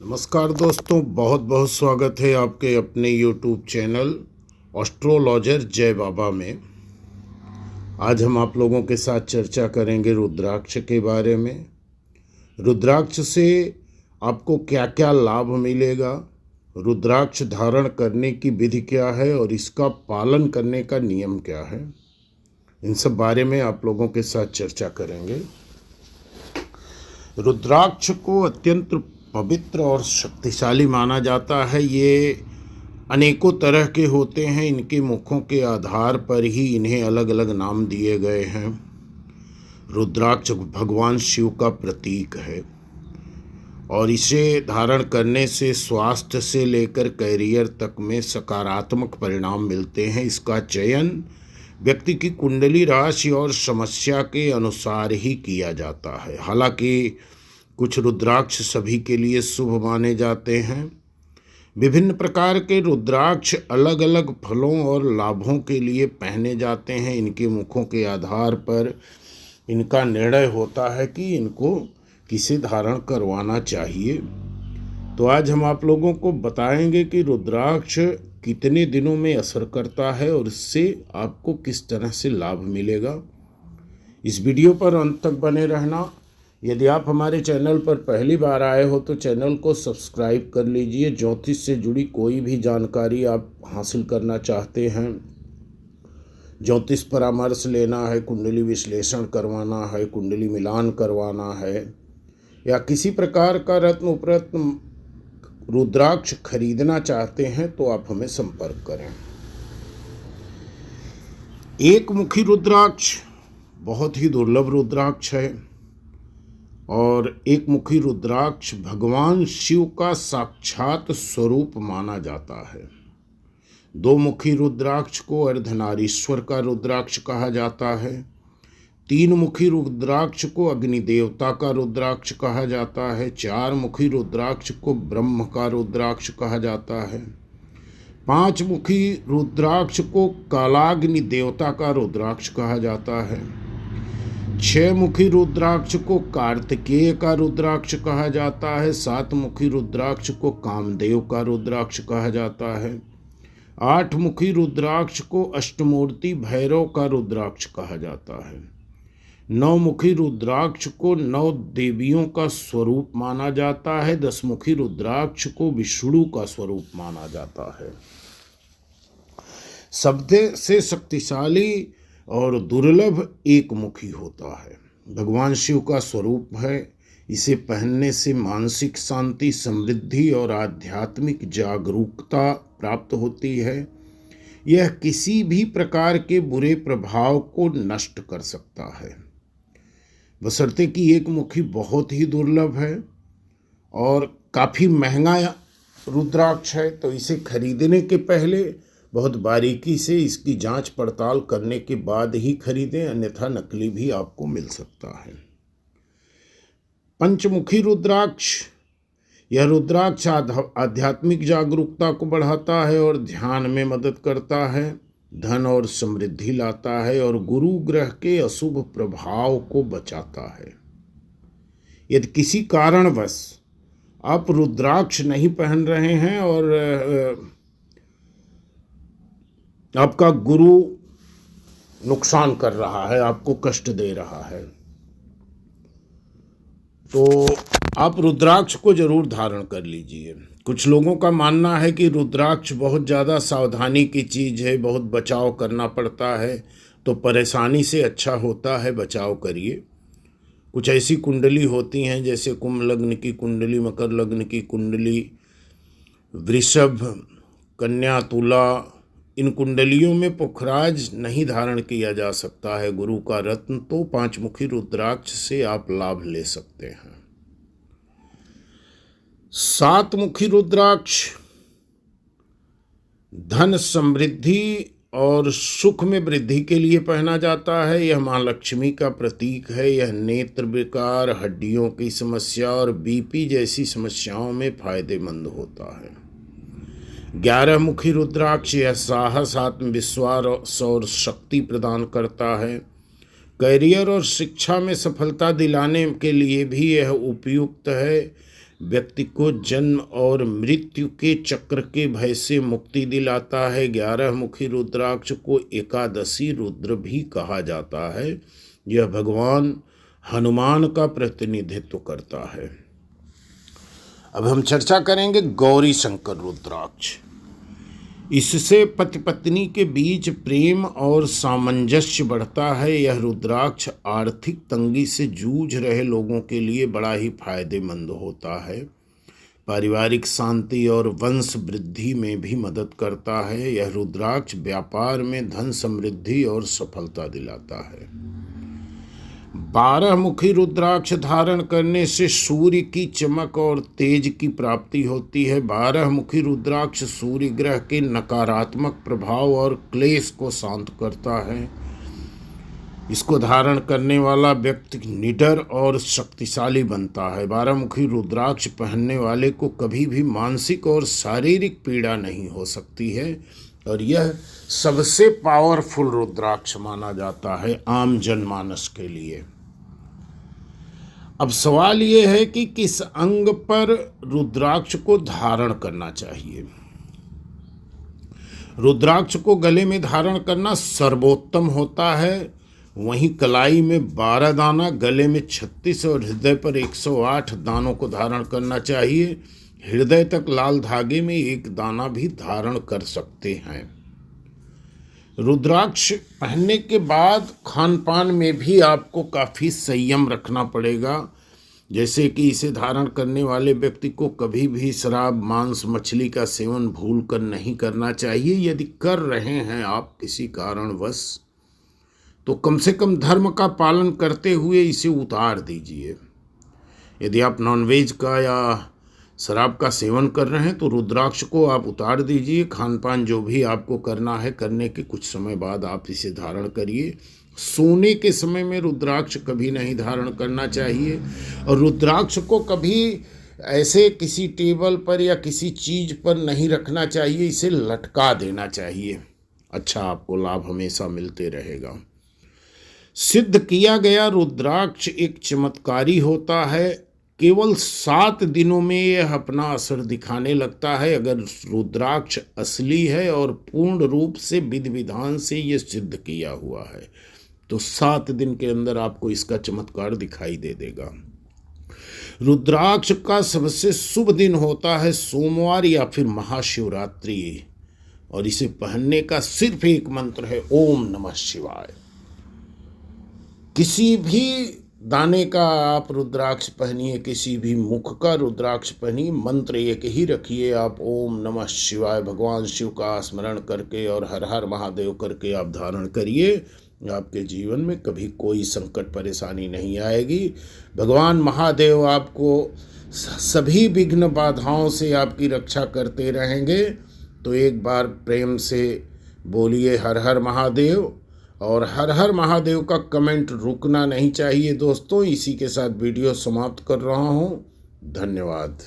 नमस्कार दोस्तों, बहुत बहुत स्वागत है आपके अपने YouTube चैनल एस्ट्रोलॉजर जय बाबा में। आज हम आप लोगों के साथ चर्चा करेंगे रुद्राक्ष के बारे में। रुद्राक्ष से आपको क्या क्या लाभ मिलेगा, रुद्राक्ष धारण करने की विधि क्या है और इसका पालन करने का नियम क्या है, इन सब बारे में आप लोगों के साथ चर्चा करेंगे। रुद्राक्ष को अत्यंत पवित्र और शक्तिशाली माना जाता है। ये अनेकों तरह के होते हैं, इनके मुखों के आधार पर ही इन्हें अलग अलग नाम दिए गए हैं। रुद्राक्ष भगवान शिव का प्रतीक है और इसे धारण करने से स्वास्थ्य से लेकर कैरियर तक में सकारात्मक परिणाम मिलते हैं। इसका चयन व्यक्ति की कुंडली राशि और समस्या के अनुसार ही किया जाता है। हालांकि कुछ रुद्राक्ष सभी के लिए शुभ माने जाते हैं। विभिन्न प्रकार के रुद्राक्ष अलग अलग फलों और लाभों के लिए पहने जाते हैं। इनके मुखों के आधार पर इनका निर्णय होता है कि इनको किसे धारण करवाना चाहिए। तो आज हम आप लोगों को बताएंगे कि रुद्राक्ष कितने दिनों में असर करता है और इससे आपको किस तरह से लाभ मिलेगा। इस वीडियो पर अंत तक बने रहना। यदि आप हमारे चैनल पर पहली बार आए हो तो चैनल को सब्सक्राइब कर लीजिए। ज्योतिष से जुड़ी कोई भी जानकारी आप हासिल करना चाहते हैं, ज्योतिष परामर्श लेना है, कुंडली विश्लेषण करवाना है, कुंडली मिलान करवाना है या किसी प्रकार का रत्न उपरत्न रुद्राक्ष खरीदना चाहते हैं तो आप हमें संपर्क करें। एक मुखी रुद्राक्ष बहुत ही दुर्लभ रुद्राक्ष है और एक मुखी रुद्राक्ष भगवान शिव का साक्षात स्वरूप माना जाता है। दो मुखी रुद्राक्ष को अर्धनारीश्वर का रुद्राक्ष कहा जाता है। तीन मुखी रुद्राक्ष को अग्नि देवता का रुद्राक्ष कहा जाता है। चार मुखी रुद्राक्ष को ब्रह्म का रुद्राक्ष कहा जाता है। पांच मुखी रुद्राक्ष को कालाग्नि देवता का रुद्राक्ष कहा जाता है। छह मुखी रुद्राक्ष को कार्तिकेय का रुद्राक्ष कहा जाता है। सात मुखी रुद्राक्ष को कामदेव का रुद्राक्ष कहा जाता है। आठ मुखी रुद्राक्ष को अष्टमूर्ति भैरव का रुद्राक्ष कहा जाता है। नौ मुखी रुद्राक्ष को नौ देवियों का स्वरूप माना जाता है। 10 मुखी रुद्राक्ष को विष्णु का स्वरूप माना जाता है। सबसे शक्तिशाली और दुर्लभ एक मुखी होता है। भगवान शिव का स्वरूप है। इसे पहनने से मानसिक शांति, समृद्धि और आध्यात्मिक जागरूकता प्राप्त होती है। यह किसी भी प्रकार के बुरे प्रभाव को नष्ट कर सकता है, बशर्ते कि एक मुखी बहुत ही दुर्लभ है और काफ़ी महंगा रुद्राक्ष है। तो इसे खरीदने के पहले बहुत बारीकी से इसकी जांच पड़ताल करने के बाद ही खरीदें, अन्यथा नकली भी आपको मिल सकता है। पंचमुखी रुद्राक्ष, यह रुद्राक्ष आध्यात्मिक जागरूकता को बढ़ाता है और ध्यान में मदद करता है, धन और समृद्धि लाता है और गुरु ग्रह के अशुभ प्रभाव को बचाता है। यदि किसी कारणवश आप रुद्राक्ष नहीं पहन रहे हैं और आपका गुरु नुकसान कर रहा है, आपको कष्ट दे रहा है, तो आप रुद्राक्ष को जरूर धारण कर लीजिए। कुछ लोगों का मानना है कि रुद्राक्ष बहुत ज़्यादा सावधानी की चीज़ है, बहुत बचाव करना पड़ता है, तो परेशानी से अच्छा होता है बचाव करिए। कुछ ऐसी कुंडली होती हैं जैसे कुंभ लग्न की कुंडली, मकर लग्न की कुंडली, वृषभ, कन्या, तुला, इन कुंडलियों में पुखराज नहीं धारण किया जा सकता है गुरु का रत्न, तो पांचमुखी रुद्राक्ष से आप लाभ ले सकते हैं। सात मुखी रुद्राक्ष धन, समृद्धि और सुख में वृद्धि के लिए पहना जाता है। यह मां लक्ष्मी का प्रतीक है। यह नेत्र विकार, हड्डियों की समस्या और बीपी जैसी समस्याओं में फायदेमंद होता है। 11 मुखी रुद्राक्ष, यह साहस, आत्मविश्वास और शक्ति प्रदान करता है। करियर और शिक्षा में सफलता दिलाने के लिए भी यह उपयुक्त है। व्यक्ति को जन्म और मृत्यु के चक्र के भय से मुक्ति दिलाता है। 11 मुखी रुद्राक्ष को एकादशी रुद्र भी कहा जाता है। यह भगवान हनुमान का प्रतिनिधित्व करता है। अब हम चर्चा करेंगे गौरी शंकर रुद्राक्ष। इससे पति पत्नी के बीच प्रेम और सामंजस्य बढ़ता है। यह रुद्राक्ष आर्थिक तंगी से जूझ रहे लोगों के लिए बड़ा ही फायदेमंद होता है। पारिवारिक शांति और वंश वृद्धि में भी मदद करता है। यह रुद्राक्ष व्यापार में धन समृद्धि और सफलता दिलाता है। 12 मुखी रुद्राक्ष धारण करने से सूर्य की चमक और तेज की प्राप्ति होती है। 12 मुखी रुद्राक्ष सूर्य ग्रह के नकारात्मक प्रभाव और क्लेश को शांत करता है। इसको धारण करने वाला व्यक्ति निडर और शक्तिशाली बनता है। 12 मुखी रुद्राक्ष पहनने वाले को कभी भी मानसिक और शारीरिक पीड़ा नहीं हो सकती है और यह सबसे पावरफुल रुद्राक्ष माना जाता है आम जनमानस के लिए। अब सवाल ये है कि किस अंग पर रुद्राक्ष को धारण करना चाहिए। रुद्राक्ष को गले में धारण करना सर्वोत्तम होता है। वहीं कलाई में 12 दाना, गले में 36 और हृदय पर 108 दानों को धारण करना चाहिए। हृदय तक लाल धागे में 1 दाना भी धारण कर सकते हैं। रुद्राक्ष पहनने के बाद खान पान में भी आपको काफ़ी संयम रखना पड़ेगा। जैसे कि इसे धारण करने वाले व्यक्ति को कभी भी शराब, मांस, मछली का सेवन भूलकर नहीं करना चाहिए। यदि कर रहे हैं आप किसी कारणवश तो कम से कम धर्म का पालन करते हुए इसे उतार दीजिए। यदि आप नॉनवेज का या शराब का सेवन कर रहे हैं तो रुद्राक्ष को आप उतार दीजिए। खान पान जो भी आपको करना है, करने के कुछ समय बाद आप इसे धारण करिए। सोने के समय में रुद्राक्ष कभी नहीं धारण करना चाहिए और रुद्राक्ष को कभी ऐसे किसी टेबल पर या किसी चीज़ पर नहीं रखना चाहिए। इसे लटका देना चाहिए। अच्छा, आपको लाभ हमेशा मिलते रहेगा। सिद्ध किया गया रुद्राक्ष एक चमत्कारी होता है। केवल 7 दिनों में यह अपना असर दिखाने लगता है। अगर रुद्राक्ष असली है और पूर्ण रूप से विधि विधान से ये सिद्ध किया हुआ है तो 7 दिन के अंदर आपको इसका चमत्कार दिखाई दे देगा। रुद्राक्ष का सबसे शुभ दिन होता है सोमवार या फिर महाशिवरात्रि और इसे पहनने का सिर्फ एक मंत्र है, ओम नमः शिवाय। किसी भी दाने का आप रुद्राक्ष पहनिए, किसी भी मुख का रुद्राक्ष पहनिए, मंत्र एक ही रखिए आप, ओम नमः शिवाय। भगवान शिव का स्मरण करके और हर हर महादेव करके आप धारण करिए। आपके जीवन में कभी कोई संकट परेशानी नहीं आएगी। भगवान महादेव आपको सभी विघ्न बाधाओं से आपकी रक्षा करते रहेंगे। तो एक बार प्रेम से बोलिए हर हर महादेव। और हर हर महादेव का कमेंट रुकना नहीं चाहिए दोस्तों। इसी के साथ वीडियो समाप्त कर रहा हूँ। धन्यवाद।